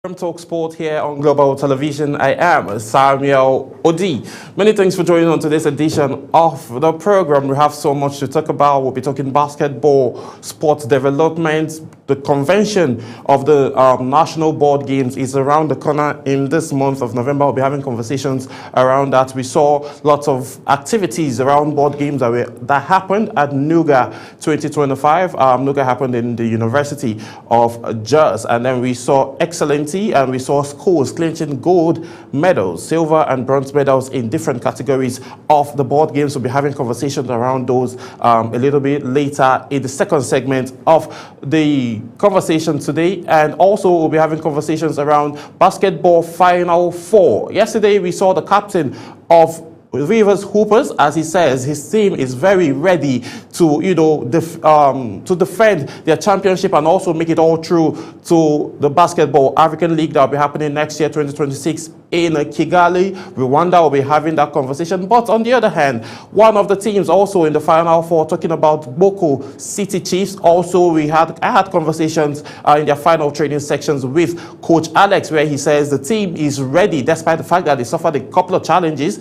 From Talk Sport here on Global Television. I am Samuel Odi. Many thanks for joining on today's edition of the program. We have so much to talk about. We'll be talking basketball, sports development. The convention of the National Board Games is around the corner in this month of November. We'll be having conversations around that. We saw lots of activities around board games that happened at NUGA 2025. NUGA happened in the University of Jos, and then we saw excellent and we saw schools clinching gold medals, silver and bronze medals in different categories of the board games. We'll be having conversations around those a little bit later in the second segment of the conversation today. And also we'll be having conversations around basketball Final Four. Yesterday we saw the captain of Rivers Hoopers, as he says, his team is very ready to, to defend their championship and also make it all through to the Basketball African League that will be happening next year, 2026, in Kigali, Rwanda. Will be having that conversation. But on the other hand, one of the teams also in the Final Four, talking about Boko City Chiefs. Also, I had conversations in their final training sections with Coach Alex, where he says the team is ready, despite the fact that they suffered a couple of challenges.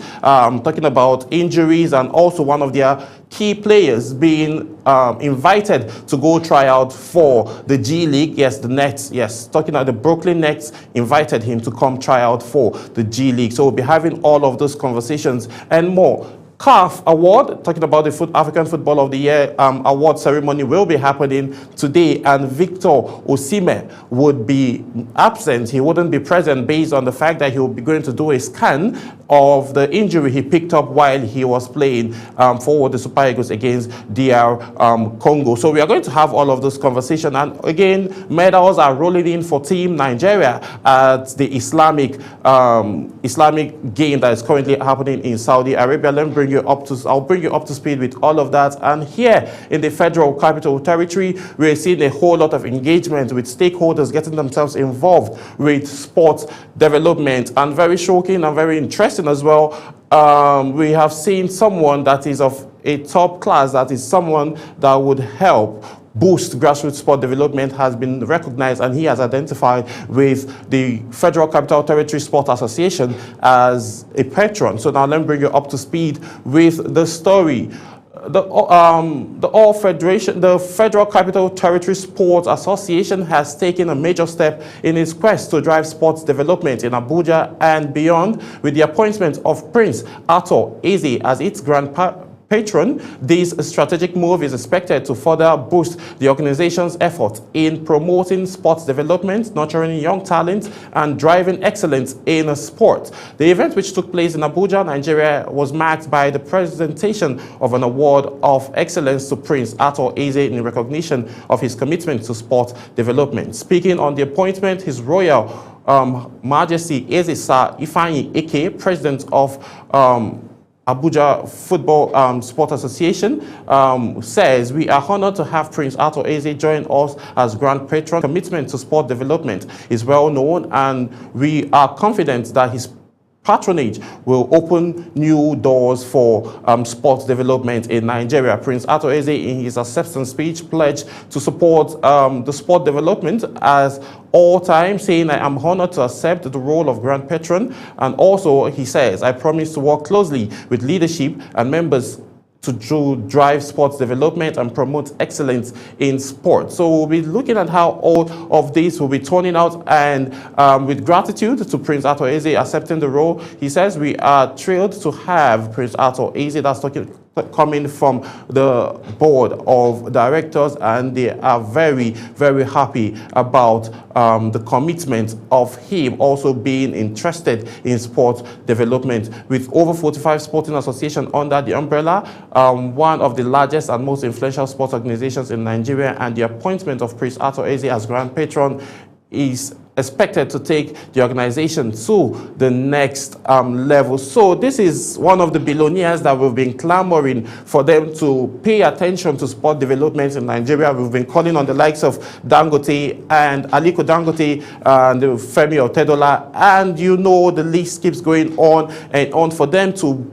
Talking about injuries and also one of their key players being invited to go try out for the G League. Yes, the Nets. Yes, talking about the Brooklyn Nets invited him to come try out for the G League. So we'll be having all of those conversations and more. CAF Award, talking about the African Football of the Year award ceremony, will be happening today, and Victor Osimhen would be absent. He wouldn't be present based on the fact that he will be going to do a scan of the injury he picked up while he was playing for the Super Eagles against DR Congo. So we are going to have all of those conversations. And again, medals are rolling in for Team Nigeria at the Islamic game that is currently happening in Saudi Arabia. I'll bring you up to speed with all of that. And here in the Federal Capital Territory, we're seeing a whole lot of engagement with stakeholders getting themselves involved with sports development, and very shocking and very interesting as well. We have seen someone that is of a top class, that is someone that would help boost grassroots sport development, has been recognized, and he has identified with the Federal Capital Territory Sport Association as a patron. So now let me bring you up to speed with the story. The Federal Capital Territory Sports Association has taken a major step in its quest to drive sports development in Abuja and beyond with the appointment of Prince Arthur Eze as its grand patron. This strategic move is expected to further boost the organization's effort in promoting sports development, nurturing young talent, and driving excellence in sport. The event, which took place in Abuja, Nigeria, was marked by the presentation of an award of excellence to Prince Arthur Eze in recognition of his commitment to sport development. Speaking on the appointment, His Royal Majesty Eze Sir Ifeanyi Eke, President of Abuja Football Sport Association, says, "We are honored to have Prince Arthur Eze join us as Grand Patron. Commitment to sport development is well known, and we are confident that his patronage will open new doors for sports development in Nigeria." Prince Arthur Eze, in his acceptance speech, pledged to support the sport development as all time, saying, "I am honored to accept the role of Grand Patron." And also, he says, "I promise to work closely with leadership and members to drive sports development and promote excellence in sport." So we'll be looking at how all of this will be turning out, and with gratitude to Prince Arthur Eze accepting the role, he says, "We are thrilled to have Prince Arthur Eze," that's coming from the board of directors, and they are very, very happy about the commitment of him also being interested in sport development. With over 45 sporting associations under the umbrella, one of the largest and most influential sports organizations in Nigeria, and the appointment of Prince Arthur Eze as Grand Patron is expected to take the organization to the next level. So this is one of the billionaires that we've been clamoring for them to pay attention to sport development in Nigeria. We've been calling on the likes of Dangote and Aliko Dangote and Femi Otedola, and the list keeps going on and on for them to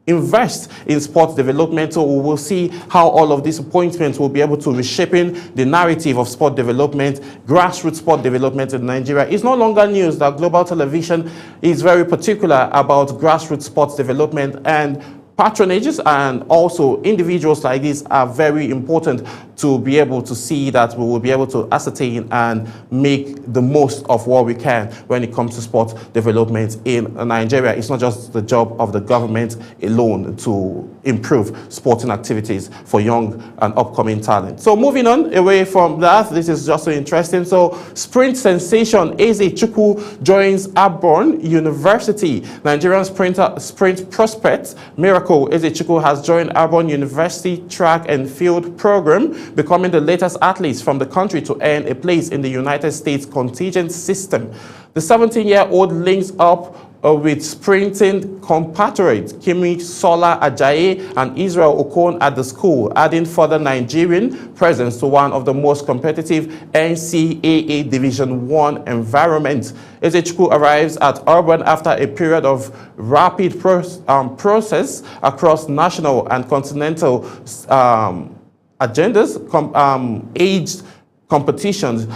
invest in sports development. So we will see how all of these appointments will be able to reshaping the narrative of sport development, grassroots sport development in Nigeria. It's no longer news that Global Television is very particular about grassroots sports development, and patronages and also individuals like this are very important to be able to see that we will be able to ascertain and make the most of what we can when it comes to sport development in Nigeria. It's not just the job of the government alone to improve sporting activities for young and upcoming talent. So moving on away from that, this is just so interesting. So sprint sensation Eze Chukwu joins Auburn University. Nigerian sprint prospect Miracle Eze Chukwu has joined Auburn University track and field program, becoming the latest athlete from the country to earn a place in the United States contingent system. The 17-year-old links up with sprinting compatriots Kimi Sola Ajayi and Israel Okon at the school, adding further Nigerian presence to one of the most competitive NCAA Division I environments. Eze Chukwu arrives at Auburn after a period of rapid process across national and continental agendas, aged competitions,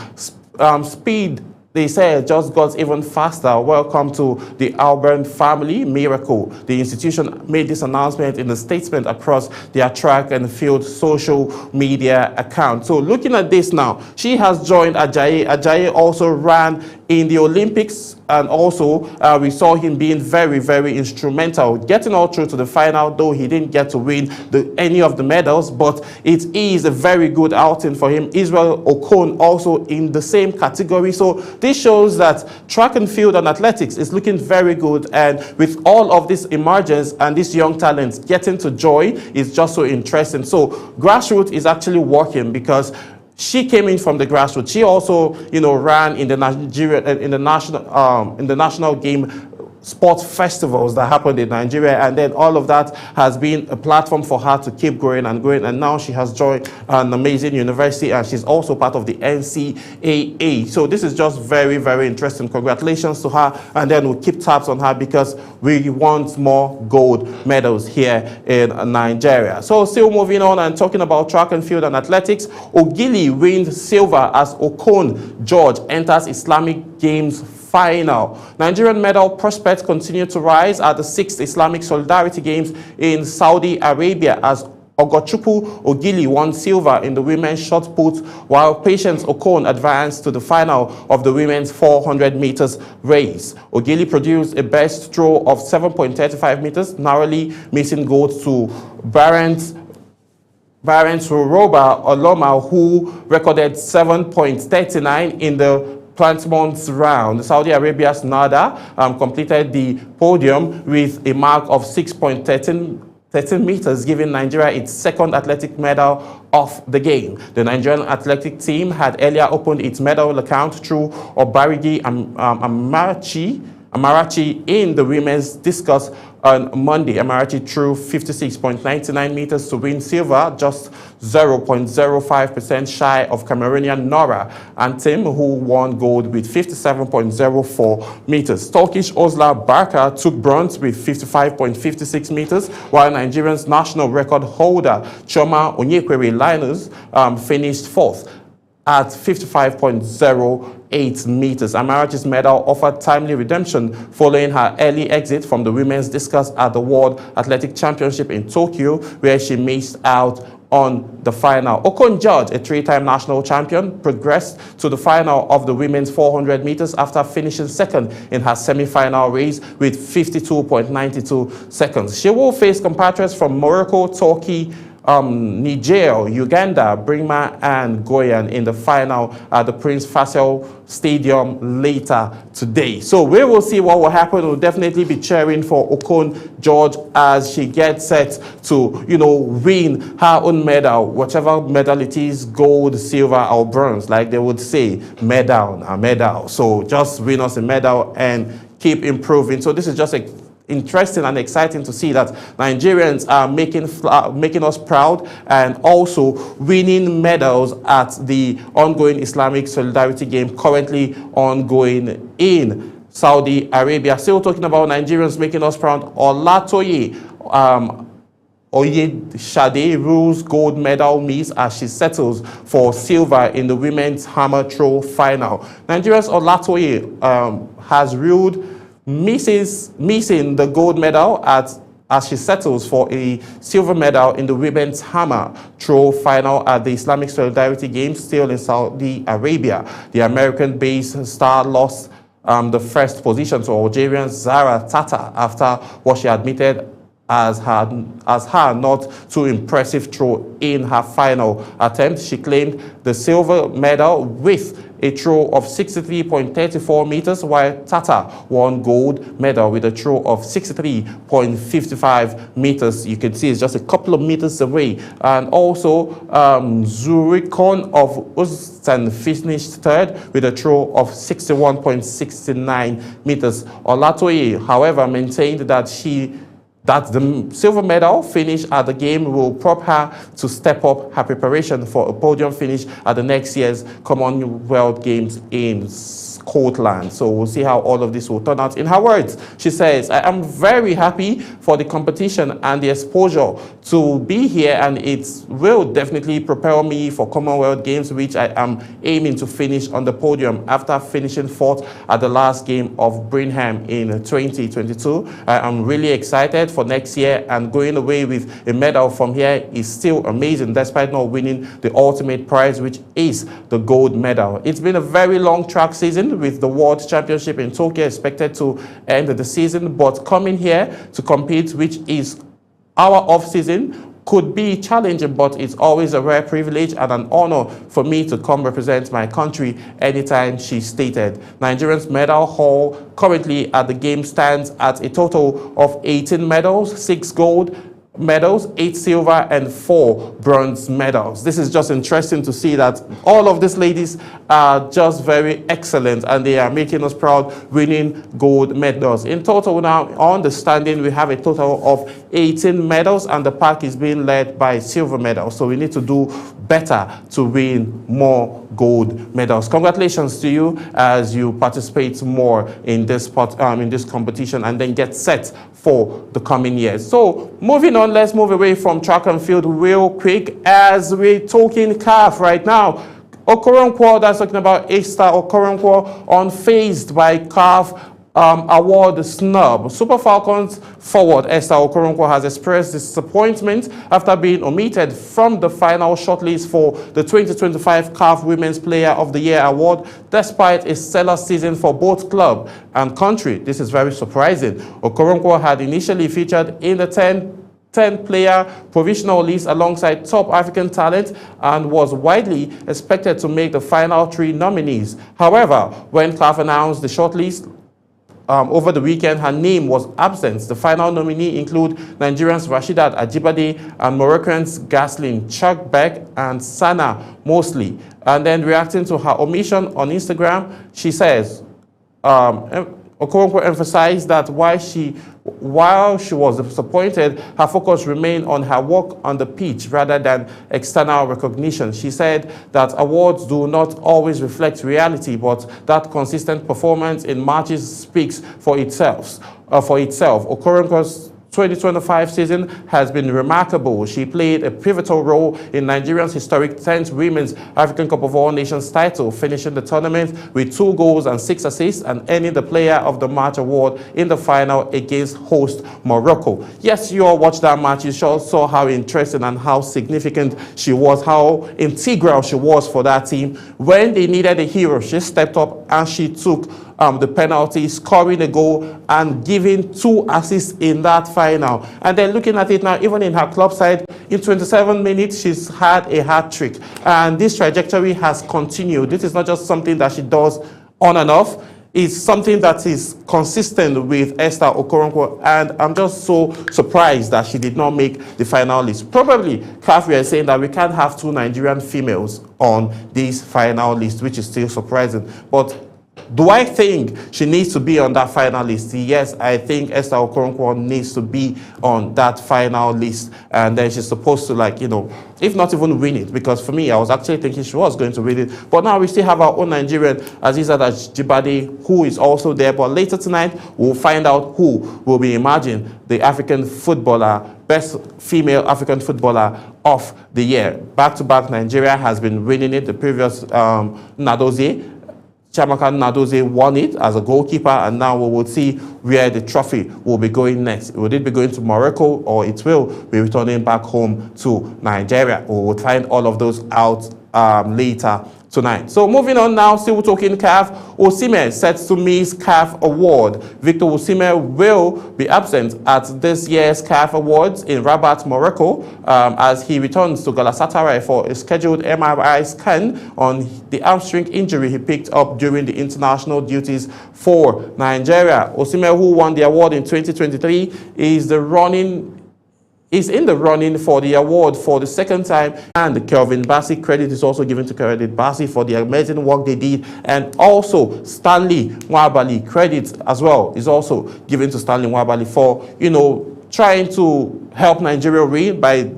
speed. They say it just got even faster. Welcome to the Auburn family. Miracle. The institution made this announcement in a statement across their track and field social media account. So looking at this now, she has joined Ajayi. Ajayi also ran in the Olympics, and also we saw him being very, very instrumental, getting all through to the final, though he didn't get to win any of the medals, but it is a very good outing for him. Israel Okon also in the same category. So this shows that track and field and athletics is looking very good, and with all of this emergence and these young talents getting to join is just so interesting. So grassroots is actually working because she came in from the grassroots. She also, ran in the national game sports festivals that happened in Nigeria, and then all of that has been a platform for her to keep growing and growing, and now she has joined an amazing university, and she's also part of the NCAA. So this is just very, very interesting. Congratulations to her, and then we'll keep tabs on her because we want more gold medals here in Nigeria. So still moving on and talking about track and field and athletics, Ogili wins silver as Okon George enters Islamic Games final. Nigerian medal prospects continue to rise at the 6th Islamic Solidarity Games in Saudi Arabia as Ogochukwu Ogili won silver in the women's shot put, while Patience Okon advanced to the final of the women's 400 meters race. Ogili produced a best throw of 7.35 meters, narrowly missing gold to Barents Roba Oloma, who recorded 7.39 in the Plantmonts round. Saudi Arabia's Nada completed the podium with a mark of 6.13 meters, giving Nigeria its second athletic medal of the game. The Nigerian athletic team had earlier opened its medal account through Obarigi Amarachi in the women's discus on Monday. Amarachi threw 56.99 meters to win silver, just 0.05% shy of Cameroonian Nora Antem, who won gold with 57.04 meters. Turkish Ozla Barka took bronze with 55.56 meters, while Nigerian's national record holder Choma Onyekwere Linus finished fourth at 55.08 meters. Amarachi's medal offered timely redemption following her early exit from the women's discus at the World Athletic Championship in Tokyo, where she missed out on the final. Okon George, a three-time national champion, progressed to the final of the women's 400 meters after finishing second in her semi-final race with 52.92 seconds. She will face compatriots from Morocco, Turkey, Niger, Uganda, Brima, and Goyan in the final at the Prince Faisal Stadium later today. So we will see what will happen. We'll definitely be cheering for Okon George as she gets set to, win her own medal, whatever medal it is, gold, silver, or bronze, like they would say, medal, a medal. So just win us a medal and keep improving. So this is just interesting and exciting to see that Nigerians are making us proud and also winning medals at the ongoing Islamic Solidarity Game currently ongoing in Saudi Arabia. Still talking about Nigerians making us proud, Olatoye Oyedade rules gold medal miss as she settles for silver in the women's hammer throw final. Nigeria's Olatoye has ruled missing the gold medal as she settles for a silver medal in the women's hammer throw final at the Islamic Solidarity Games still in Saudi Arabia. The American-based star lost the first position to Algerian Zara Tata after what she admitted as her not too impressive throw in her final attempt. She claimed the silver medal with a throw of 63.34 meters, while Tata won gold medal with a throw of 63.55 meters. You can see it's just a couple of meters away. And also, Zurikon of Uzbekistan finished third with a throw of 61.69 meters. Olatoye, however, maintained that the silver medal finish at the game will prompt her to step up her preparation for a podium finish at the next year's Commonwealth Games in Scotland. So we'll see how all of this will turn out. In her words, she says, I am very happy for the competition and the exposure to be here, and it will definitely propel me for Commonwealth Games, which I am aiming to finish on the podium after finishing fourth at the last game of Birmingham in 2022. I am really excited for next year, and going away with a medal from here is still amazing despite not winning the ultimate prize, which is the gold medal. It's been a very long track season with the World Championship in Tokyo expected to end the season, but coming here to compete, which is our off-season, could be challenging, but it's always a rare privilege and an honor for me to come represent my country anytime, she stated. Nigeria's medal haul currently at the game stands at a total of 18 medals, 6 gold medals, 8 silver and 4 bronze medals. This is just interesting to see that all of these ladies are just very excellent, and they are making us proud, winning gold medals. In total now, on the standing, we have a total of 18 medals, and the pack is being led by silver medals. So we need to do better to win more gold medals. Congratulations to you as you participate more in this competition and then get set for the coming years. So moving on, let's move away from track and field real quick as we're talking CAF right now. Okoronkwo, that's talking about Esther Okoronkwo, unfazed by CAF award snub. Super Falcons forward Esther Okoronkwo has expressed disappointment after being omitted from the final shortlist for the 2025 CAF Women's Player of the Year award, despite a stellar season for both club and country. This is very surprising. Okoronkwo had initially featured in the 10-player provisional list alongside top African talent and was widely expected to make the final 3 nominees. However, when CAF announced the shortlist over the weekend, her name was absent. The final nominee include Nigerians Rashidat Ajibade and Moroccans Gaslin Chakbek and Sana Mosley. And then reacting to her omission on Instagram, she says, Okoronkwo emphasized that while she was disappointed, her focus remained on her work on the pitch rather than external recognition. She said that awards do not always reflect reality, but that consistent performance in matches speaks for itself. Okoronkwo's 2025 season has been remarkable. She played a pivotal role in Nigeria's historic 10th Women's African Cup of All Nations title, finishing the tournament with 2 goals and 6 assists and earning the Player of the Match award in the final against host Morocco. Yes, you all watched that match. You saw how interesting and how significant she was, how integral she was for that team. When they needed a hero, she stepped up and she took the penalty, scoring a goal and giving 2 assists in that final. And then looking at it now, even in her club side, in 27 minutes, she's had a hat-trick. And this trajectory has continued. This is not just something that she does on and off. It's something that is consistent with Esther Okoronkwo, and I'm just so surprised that she did not make the final list. Probably, CAF are saying that we can't have 2 Nigerian females on this final list, which is still surprising. But Do I think she needs to be on that final list? Yes, I think Esther Okoronkwo needs to be on that final list. And then she's supposed to, like, you know, if not even win it. Because for me, I was actually thinking she was going to win it. But now we still have our own Nigerian, Aziza Jibade, who is also there. But later tonight, we'll find out who will be emerging the African footballer, best female African footballer of the year. Back-to-back, Nigeria has been winning it. The previous Nadozie, Chiamaka Nadozie won it as a goalkeeper, and now we will see where the trophy will be going next. Will it be going to Morocco, or it will be returning back home to Nigeria? We will find all of those out later tonight. So moving on now, still talking CAF, Osimhen set to miss CAF award. Victor Osimhen will be absent at this year's CAF Awards in Rabat, Morocco, as he returns to Galatasaray for a scheduled MRI scan on the hamstring injury he picked up during the international duties for Nigeria. Osimhen, who won the award in 2023, is in the running for the award for the second time, and Kelvin Bassey credit is also given to Kelvin Bassey for the amazing work they did, and also Stanley Nwabali credit as well is also given to Stanley Nwabali for, you know, trying to help Nigeria win by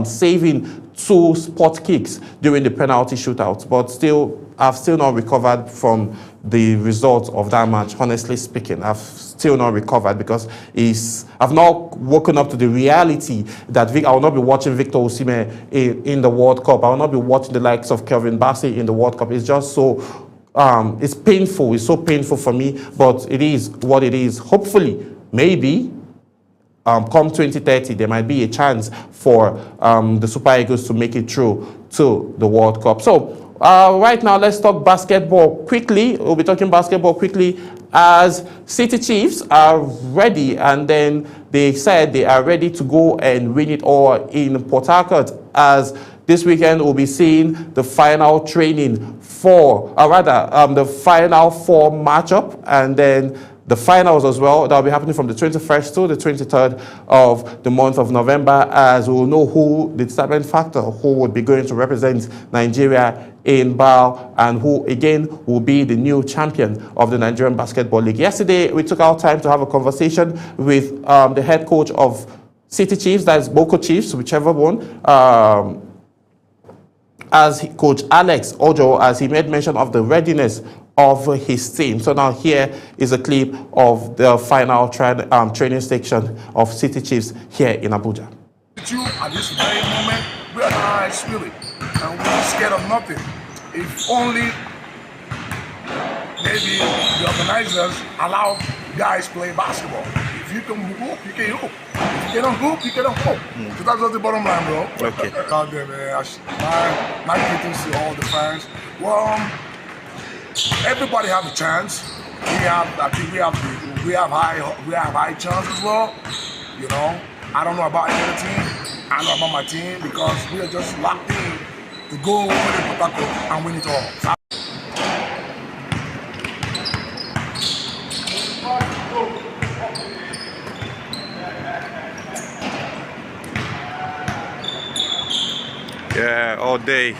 saving 2 spot kicks during the penalty shootout. But I've still not recovered from the results of that match, honestly speaking. I've still not recovered because I've not woken up to the reality that I will not be watching Victor Osimhen in the World Cup. I will not be watching the likes of Kelvin Bassey in the World Cup. It's just so, it's painful. It's so painful for me, but it is what it is. Hopefully, maybe, come 2030, there might be a chance for the Super Eagles to make it through to the World Cup. So, right now, let's talk basketball quickly. We'll be talking basketball quickly as City Chiefs are ready, and then they said they are ready to go and win it all in Port Harcourt, as this weekend we'll be seeing the final training for, the final 4 matchup, and then the finals as well. That will be happening from the 21st to the 23rd of the month of November, as we will know who the determinant factor who would be going to represent Nigeria in BAL, and who again will be the new champion of the Nigerian Basketball League. Yesterday, we took our time to have a conversation with the head coach of City Chiefs, that is Boko Chiefs, whichever one, as Coach Alex Ojo, as he made mention of the readiness of his team. So now here is a clip of the final training section of City Chiefs here in Abuja. At this very moment, we are in high spirit and we're not scared of nothing. If only maybe the organizers allow guys play basketball. If you can hoop, you can hoop. If you cannot hoop, you cannot hoop. So that's just the bottom line, bro. Okay. Out there, man. My greetings to all the fans. Well, everybody have a chance. I think we have high chance as well. You know, I don't know about any other team. I know about my team because we are just locked in to go over the Port Harcourt and win it all. So yeah, all day.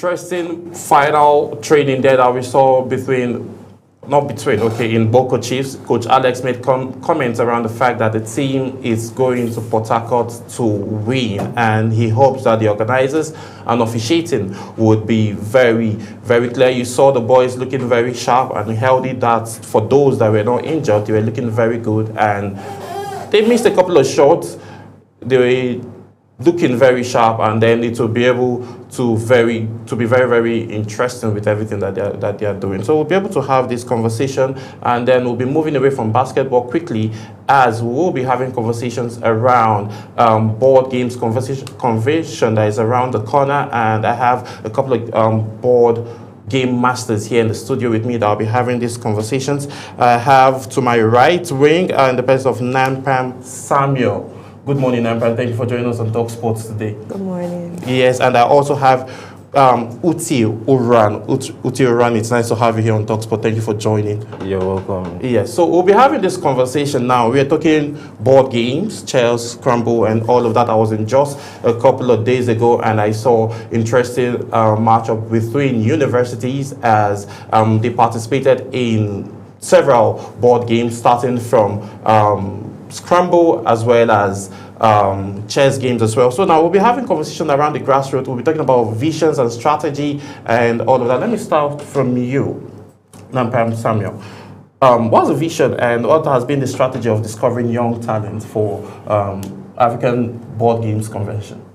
interesting final training there that we saw in Boko Chiefs. Coach Alex made comments around the fact that the team is going to Port Harcourt to win, and he hopes that the organizers and officiating would be very, very clear. You saw the boys looking very sharp and healthy. That for those that were not injured, they were looking very good, and they missed a couple of shots. They were looking very sharp, and then it will be able to be very, very interesting with everything that they are doing. So we'll be able to have this conversation, and then we'll be moving away from basketball quickly, as we'll be having conversations around board games convention that is around the corner, and I have a couple of board game masters here in the studio with me that I'll be having these conversations. I have to my right wing and the person of Nampam Samuel. Good morning, Nampam. Thank you for joining us on Talk Sports today. Good morning. Yes, and I also have Uti Uran. Uti Uran, it's nice to have you here on Talk Sport. Thank you for joining. You're welcome. Yes, so we'll be having this conversation now. We are talking board games, chess, scramble, and all of that. I was in Jos a couple of days ago, and I saw interesting matchup between universities as they participated in several board games, starting from scramble as well as chess games as well. So now we'll be having conversation around the grassroots. We'll be talking about visions and strategy and all of that. Let me start from you, Nampam Samuel. What's the vision and what has been the strategy of discovering young talent for African Board Games Convention?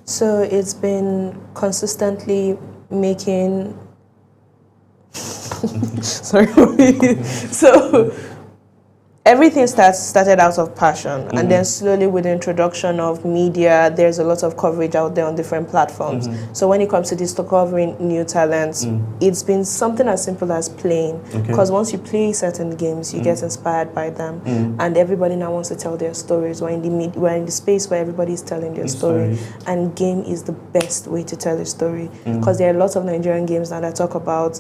So it's been consistently making sorry. So everything started out of passion, and then slowly with the introduction of media, there's a lot of coverage out there on different platforms. So when it comes to discovering new talents, it's been something as simple as playing. Because once you play certain games, you get inspired by them, and everybody now wants to tell their stories. We're in the space where everybody is telling their story, and game is the best way to tell a story. Because there are lots of Nigerian games now that talk about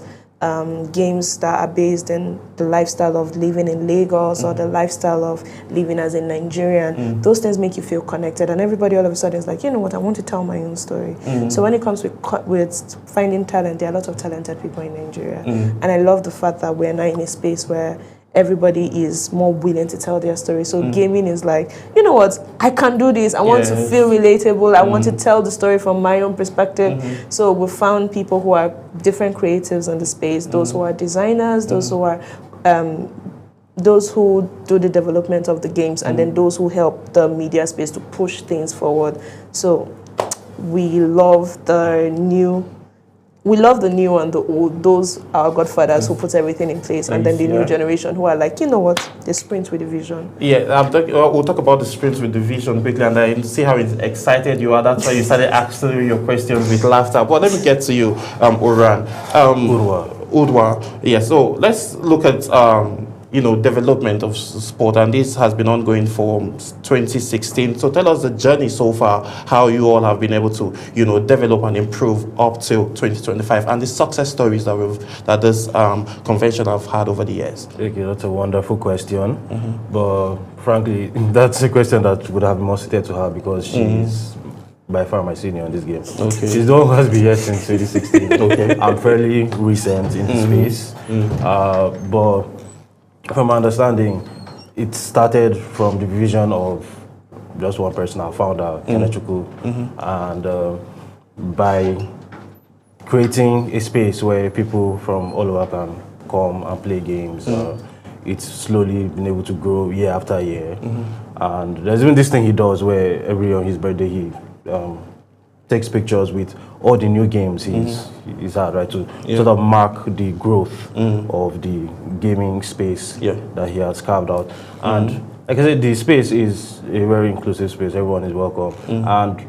games that are based in the lifestyle of living in Lagos or the lifestyle of living as a Nigerian. Those things make you feel connected, and everybody all of a sudden is like, you know what, I want to tell my own story. So when it comes with finding talent, there are a lot of talented people in Nigeria, and I love the fact that we're now in a space where everybody is more willing to tell their story. So gaming is like, you know what, I can do this. I want to feel relatable. I want to tell the story from my own perspective. So we found people who are different creatives in the space, those who are designers, those who are those who do the development of the games, and then those who help the media space to push things forward. So we love the new and the old. Those are our godfathers who put everything in place, and then the new generation who are like, you know what, they sprint with the vision. Yeah, we'll talk about the sprint with the vision quickly, and I see how excited you are. That's why you started asking your questions with laughter. But let me get to you, Uran. Udwa. Yeah, so let's look at development of sport, and this has been ongoing for 2016. So tell us the journey so far, how you all have been able to, develop and improve up till 2025, and the success stories that this convention have had over the years. Okay, that's a wonderful question. But frankly, that's a question that would have been more suited to her, because she's by far my senior in this game. Okay. She's the one who has been here since 2016. Okay. I'm fairly recent in the space. But from my understanding, it started from the vision of just one person, our founder, Kenneth Chukwu, and by creating a space where people from all over can come and play games. It's slowly been able to grow year after year. And there's even this thing he does where every year on his birthday he takes pictures with all the new games he's had, right, to sort of mark the growth of the gaming space that he has carved out. And like I said, the space is a very inclusive space. Everyone is welcome. And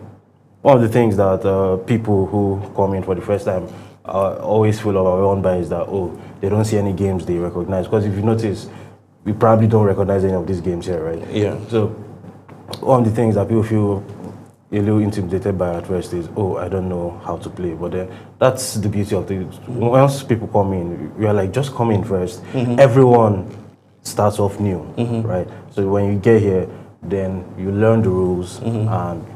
one of the things that people who come in for the first time always feel overwhelmed by is that, they don't see any games they recognize. Because if you notice, we probably don't recognize any of these games here, right? Yeah. So one of the things that people feel a little intimidated by at first is, I don't know how to play. But then that's the beauty of it. Once people come in, we are like, just come in first. Everyone starts off new, right? So when you get here, then you learn the rules and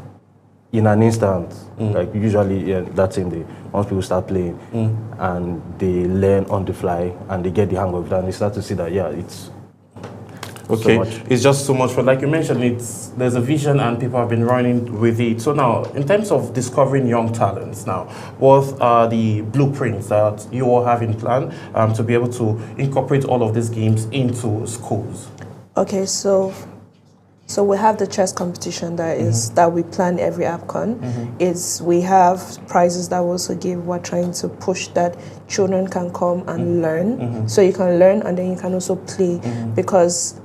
in an instant, like usually that same day, once people start playing and they learn on the fly and they get the hang of that, and they start to see that, it's okay, so much. it's just so much fun. Like you mentioned, there's a vision and people have been running with it. So now, in terms of discovering young talents now, what are the blueprints that you all have in plan to be able to incorporate all of these games into schools? Okay, so we have the chess competition that we plan every APCON. We have prizes that we also give. We're trying to push that children can come and learn. So you can learn and then you can also play because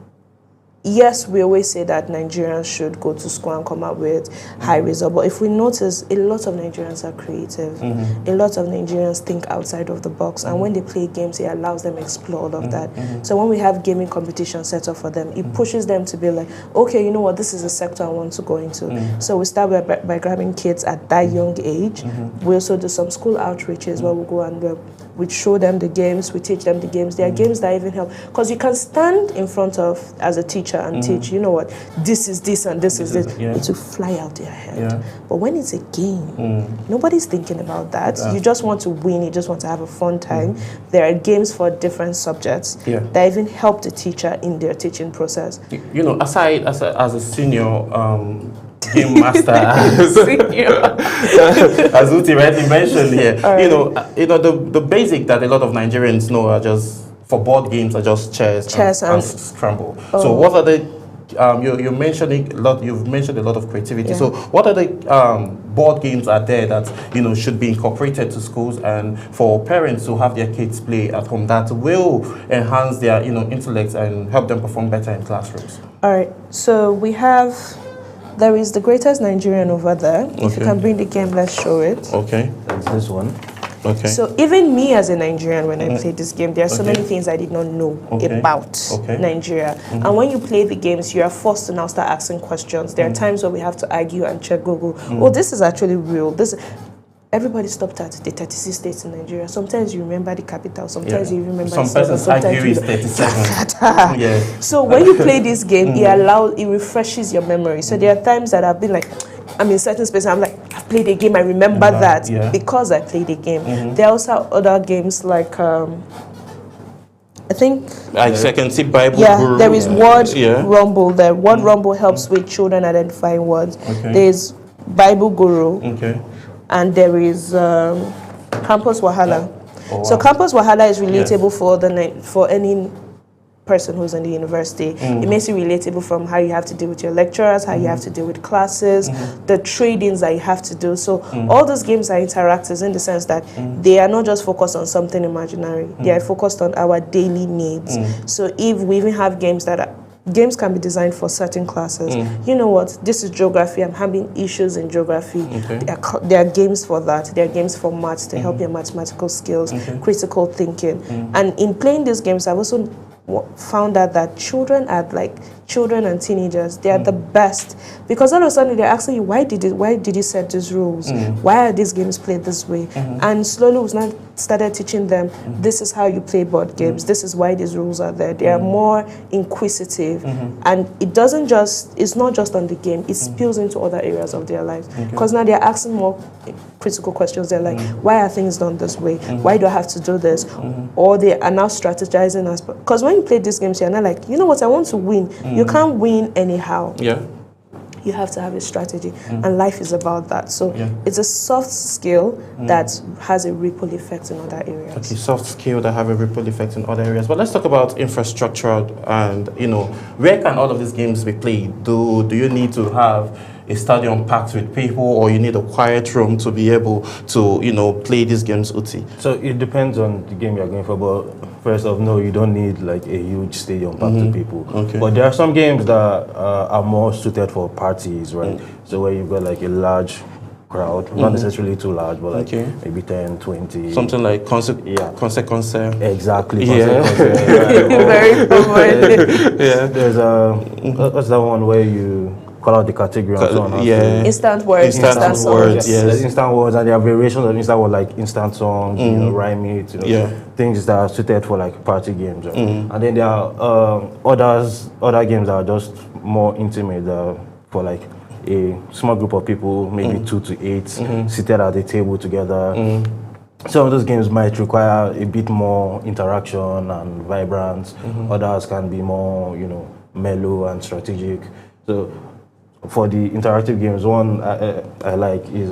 yes, we always say that Nigerians should go to school and come out with high results, but if we notice, a lot of Nigerians are creative. A lot of Nigerians think outside of the box, and when they play games, it allows them to explore all of that. So when we have gaming competition set up for them, it pushes them to be like, okay, you know what, this is a sector I want to go into. So we start by grabbing kids at that young age. We also do some school outreaches where we go and we show them the games, we teach them the games. There are games that even help, because you can stand in front of, as a teacher, and teach, you know what, this is this and this is this. It will fly out their head. But when it's a game, nobody's thinking about that. You just want to win, you just want to have a fun time. There are games for different subjects that even help the teacher in their teaching process. You know, aside as a senior game master, as Uti rightly mentioned here, you know the basic that a lot of Nigerians know are just, for board games, are just chess and scramble. So what are the you mentioned a lot. You've mentioned a lot of creativity. So what are the board games are there that should be incorporated to schools and for parents who have their kids play at home that will enhance their intellect and help them perform better in classrooms? All right. So there is the Greatest Nigerian over there. If you can bring the game, let's show it. Okay. That's this one. Okay. So even me as a Nigerian, when I played this game, there are so many things I did not know about Nigeria. And when you play the games, you are forced to now start asking questions. There are times where we have to argue and check Google. Oh, this is actually real. Everybody stopped at the 36 states in Nigeria. Sometimes you remember the capital. Sometimes you remember. Some persons argue is 37. So when you play this game, it refreshes your memory. So there are times that I've been like, I'm in certain spaces, I'm like, I've played a game, I remember that because I played a game. There are also other games like, I think... I can see Bible Guru. There is Word Rumble there. Word Rumble helps with children identifying words. There's Bible Guru. And there is Campus Wahala. So Campus Wahala is relatable for any person who's in the university. It makes it relatable from how you have to deal with your lecturers, how you have to deal with classes, the tradings that you have to do. So all those games are interactive in the sense that they are not just focused on something imaginary. They are focused on our daily needs. So if we even have games games can be designed for certain classes. You know what? This is geography. I'm having issues in geography. There are games for that. There are games for maths to help your mathematical skills, critical thinking. And in playing these games, I've also found out that children and teenagers, they are the best, because all of a sudden they're asking you, why did you set these rules? Why are these games played this way? And slowly we've now started teaching them, this is how you play board games, this is why these rules are there. They are more inquisitive, and it's not just on the game, it spills into other areas of their lives, because now they're asking more critical questions. They're like, why are things done this way? Why do I have to do this? Or they are now strategizing us, because when you play these games, you're not like, you know what, I want to win. You can't win anyhow. You have to have a strategy, and life is about that. So it's a soft skill that has a ripple effect in other areas. Okay, soft skill that have a ripple effect in other areas. But let's talk about infrastructure and, where can all of these games be played? Do you need to have a stadium packed with people, or you need a quiet room to be able to, play these games, Uti? So it depends on the game you're going for, but first off, no, you don't need like a huge stadium packed with people. But there are some games that are more suited for parties, right? So where you've got like a large crowd, not necessarily too large, but like maybe 10, 20. Something like concert. Exactly. Very common. There's what's that one where you call out the category and so on. Instant words. Instant words, yes. There's instant words, and there are variations of instant words like instant songs, rhyme it, things that are suited for like party games. Right? And then there are other games that are just more intimate for like a small group of people, maybe 2 to 8, seated at a table together. Some of those games might require a bit more interaction and vibrance. Others can be more, mellow and strategic. So for the interactive games, one I like is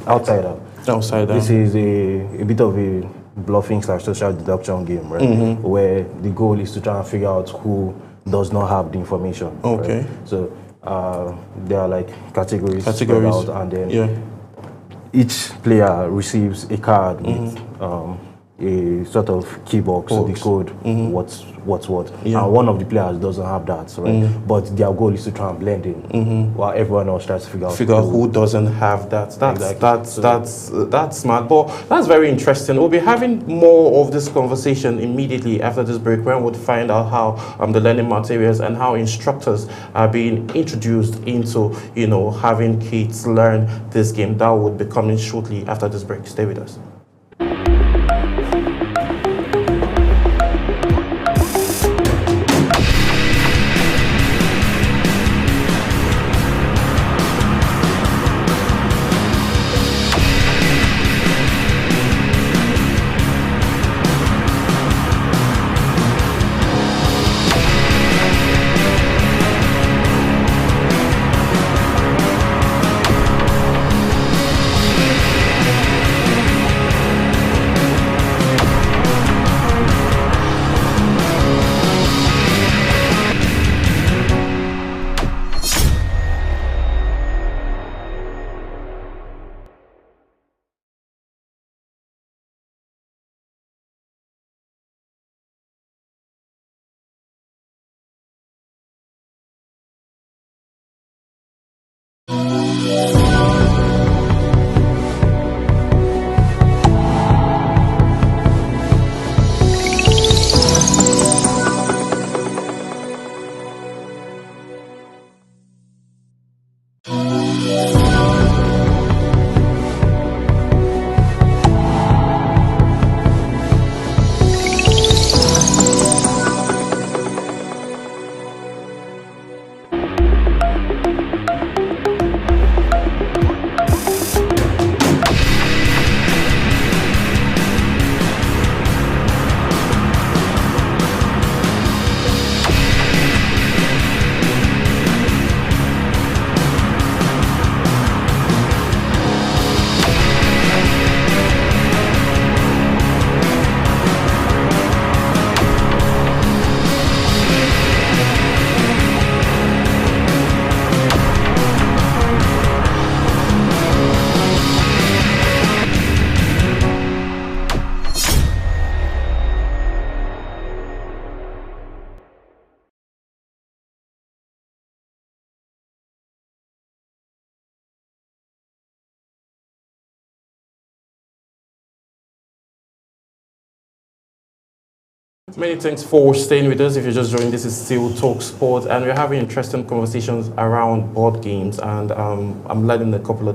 Outsider. Outsider. This is a bit of a bluffing / social deduction game, right? Where the goal is to try and figure out who does not have the information. Okay. Right? So there are like categories. Categories. Out, and then each player receives a card with a sort of key box to decode what's what. Yeah. And one of the players doesn't have that, right? But their goal is to try and blend in, while everyone else tries to figure out who doesn't have that. That's Exactly. that's smart. But that's very interesting. We'll be having more of this conversation immediately after this break, when we'll find out how the learning materials and how instructors are being introduced into having kids learn this game. That would be coming shortly after this break. Stay with us. Many thanks for staying with us. If you're just joining, this is still Talk Sport, and we're having interesting conversations around board games, and I'm learning a couple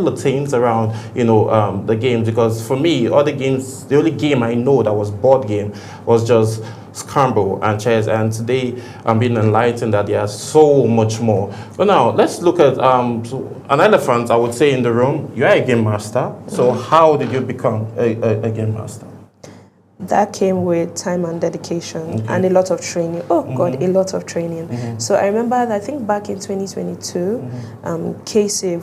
of things around the games, because for me, all the games, the only game I know that was board game was just Scramble and chess, and today I'm being enlightened that there's so much more. But now let's look at an elephant, I would say, in the room. You're a game master, so how did you become a game master? That came with time and dedication and a lot of training. A lot of training. So I remember, I think back in 2022, Casey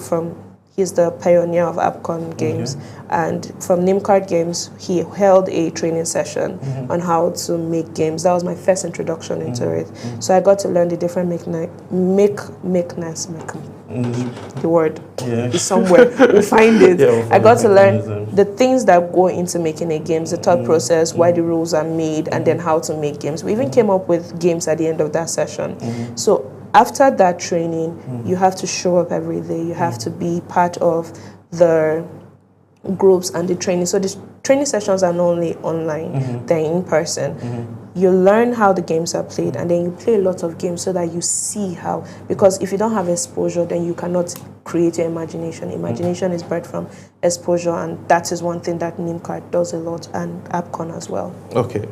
he's the pioneer of AppCon Games, and from NimCard Games, he held a training session on how to make games. That was my first introduction into it. So I got to learn the different the word is somewhere. We'll find it. I got to learn the things that go into making a game, the thought process, why the rules are made, and then how to make games. We even came up with games at the end of that session. So after that training, you have to show up every day. You have to be part of the groups and the training. So the training sessions are not only online, they're in person. You learn how the games are played, and then you play a lot of games so that you see how, because if you don't have exposure, then you cannot create your imagination. Imagination is bred from exposure, and that is one thing that NimCard does a lot, and AppCon as well. Okay,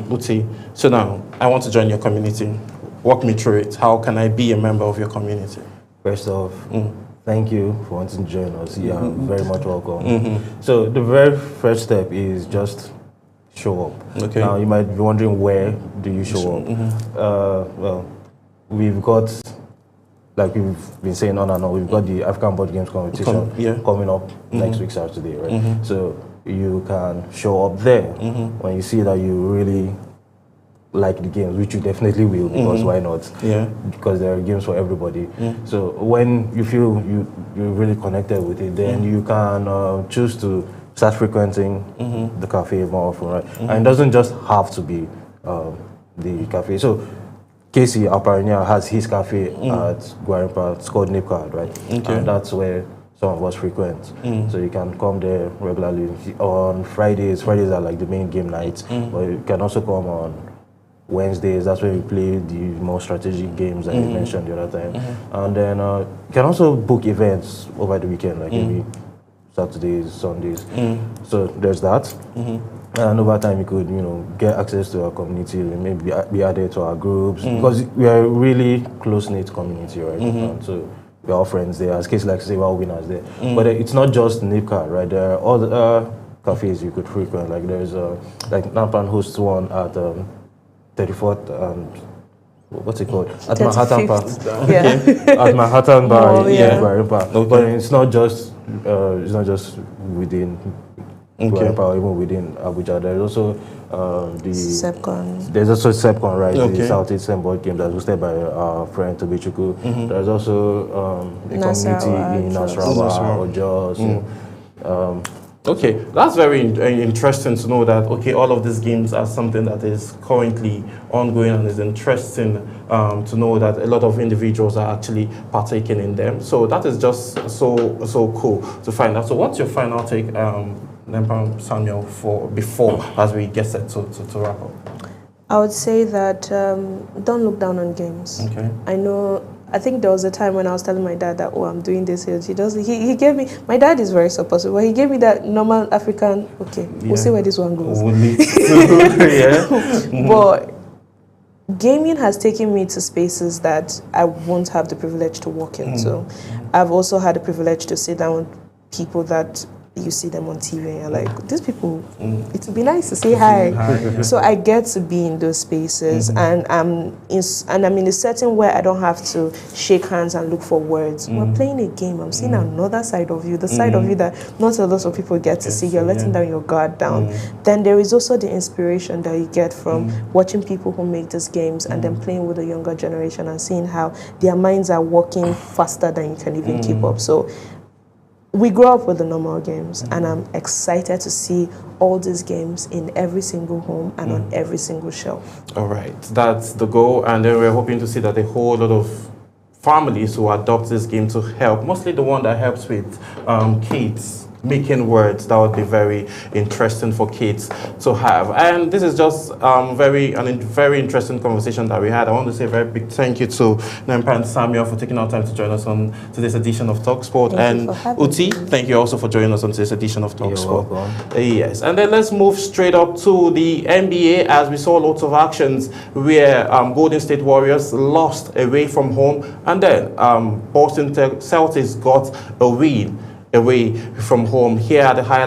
Uti, so now I want to join your community. Walk me through it. How can I be a member of your community? first off, thank you for wanting to join us. You are very much welcome. So the very first step is just show up. Okay. Now you might be wondering, where do you show up? Well, we've got, like we've been saying on and on, we've got the African Board Games competition coming up next week Saturday, right? So you can show up there when you see that you really like the games, which you definitely will, because why not? Yeah. Because there are games for everybody. So when you feel you're really connected with it, then you can choose to start frequenting the cafe more often, right? And it doesn't just have to be the cafe. So Casey, our pioneer, has his cafe at Guarimpa. It's called Nipcard, right? Okay. And that's where some of us frequent. So you can come there regularly. On Fridays are like the main game nights, but you can also come on Wednesdays. That's where we play the more strategic games that you mentioned the other time. And then you can also book events over the weekend, like maybe Saturdays, Sundays. So there's that. And over time, you could, get access to our community, and maybe be added to our groups, because we are a really close-knit community, right? And so we're all friends there. As cases like say, we're all winners there. But it's not just Nipcard, right? There are other cafes you could frequent. Like there's like Nampan hosts one at 34th and what's it called? At Manhattan Park. At Manhattan Bar Guarimpa. But it's not just within Guarimpa or even within Abuja. There's also the Sepcon. There's also Sepcon, right? The Southeast Board Game that's hosted by our friend Tobichukwu. There's also a community in Nasarawa or Jos. Okay, that's very interesting to know that, okay, all of these games are something that is currently ongoing, and it's interesting to know that a lot of individuals are actually partaking in them. So that is just so cool to find out. So what's your final take, Nempam Samuel, before as we get set to wrap up? I would say that don't look down on games. Okay. I think there was a time when I was telling my dad that, I'm doing this. He gave me, my dad is very supportive, but he gave me that normal African, we'll see where this one goes. But gaming has taken me to spaces that I won't have the privilege to walk into. I've also had the privilege to sit down with people that you see them on TV and you're like, these people, it would be nice to say hi. So I get to be in those spaces, and I'm in a setting where I don't have to shake hands and look for words. We're playing a game. I'm seeing another side of you, the side of you that not a lot of people get to see. You're letting down your guard down. Then there is also the inspiration that you get from watching people who make these games and then playing with the younger generation and seeing how their minds are working faster than you can even keep up. So we grew up with the normal games, and I'm excited to see all these games in every single home and on every single shelf. All right, that's the goal, and then we're hoping to see that a whole lot of families who adopt this game to help, mostly the one that helps with kids making words. That would be very interesting for kids to have. And this is just very interesting conversation that we had. I want to say a very big thank you to Nempam Samuel for taking our time to join us on today's edition of TalkSport. And Uti, thank you also for joining us on today's edition of TalkSport. Yes, and then let's move straight up to the NBA, as we saw lots of actions where Golden State Warriors lost away from home, and then Boston Celtics got a win away from home. Here are the highlights.